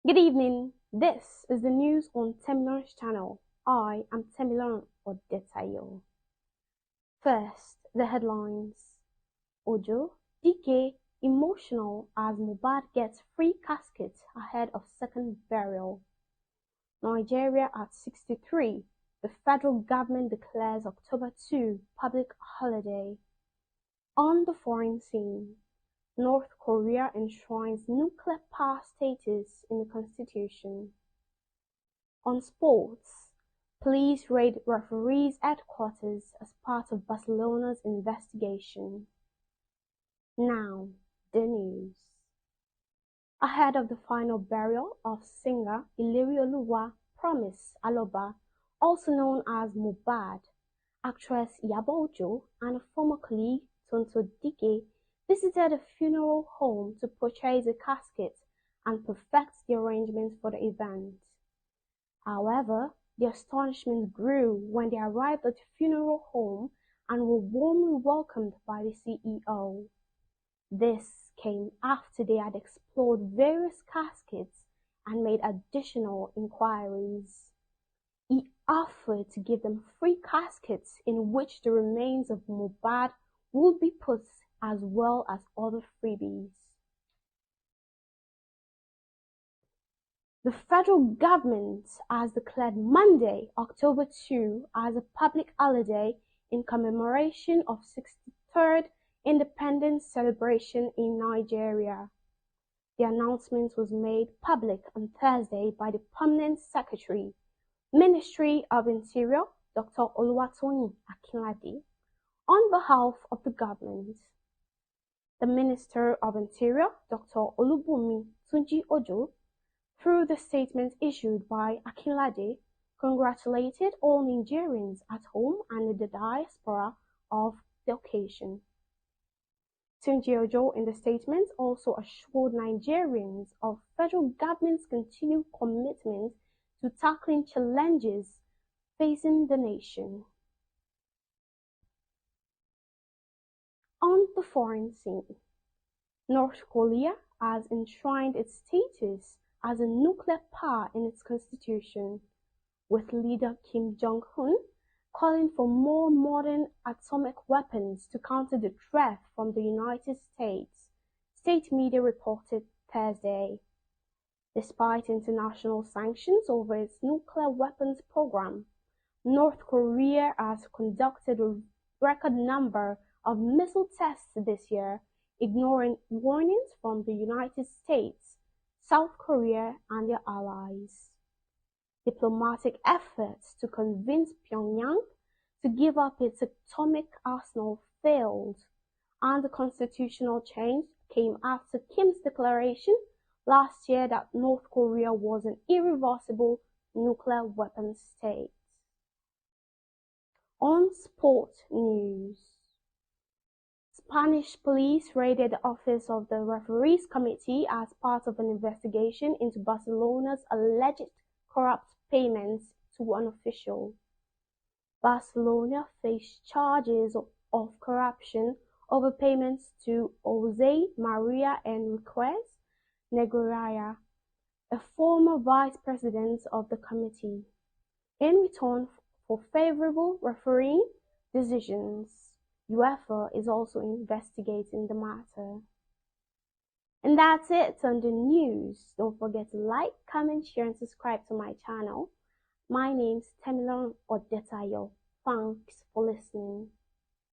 Good evening. This is the news on Temilorun's channel. I am Temilorun Odetayo. First, the headlines. Ojo, DK, emotional as Mohbad gets free casket ahead of second burial. Nigeria at 63. The federal government declares October 2 public holiday. On the foreign scene, North Korea enshrines nuclear power status in the constitution. On sports, police raid referees' headquarters as part of Barcelona's investigation. Now, the news. Ahead of the final burial of singer Ilerioluwa Promise Aloba, also known as Mohbad, actress Iyabo Ojo and a former colleague Tonto Dike visited a funeral home to purchase a casket and perfect the arrangements for the event. However, their astonishment grew when they arrived at the funeral home and were warmly welcomed by the CEO. This came after they had explored various caskets and made additional inquiries. He offered to give them free caskets in which the remains of Mohbad would be put, as well as other freebies. The federal government has declared Monday, October 2, as a public holiday in commemoration of 63rd independence celebration in Nigeria. The announcement was made public on Thursday by the Permanent Secretary, Ministry of Interior, Dr. Oluwatoyin Akinlade, on behalf of the government. The Minister of Interior, Dr. Olubunmi Tunji Ojo, through the statement issued by Akinlade, congratulated all Nigerians at home and in the diaspora of the occasion. Tunji Ojo in the statement also assured Nigerians of federal government's continued commitment to tackling challenges facing the nation. On the foreign scene, North Korea has enshrined its status as a nuclear power in its constitution, with leader Kim Jong-un calling for more modern atomic weapons to counter the threat from the United States, state media reported Thursday. Despite international sanctions over its nuclear weapons program, North Korea has conducted a record number of missile tests this year, ignoring warnings from the United States, South Korea, and their allies. Diplomatic efforts to convince Pyongyang to give up its atomic arsenal failed, and the constitutional change came after Kim's declaration last year that North Korea was an irreversible nuclear weapons state. On sport news, Spanish police raided the office of the referees committee as part of an investigation into Barcelona's alleged corrupt payments to an official. Barcelona faced charges of corruption over payments to Jose Maria Enriquez Negreira, a former vice president of the committee, in return for favorable refereeing decisions. UEFA is also investigating the matter. And that's it on the news. Don't forget to like, comment, share, and subscribe to my channel. My name's Temilorun Odetayo. Thanks for listening.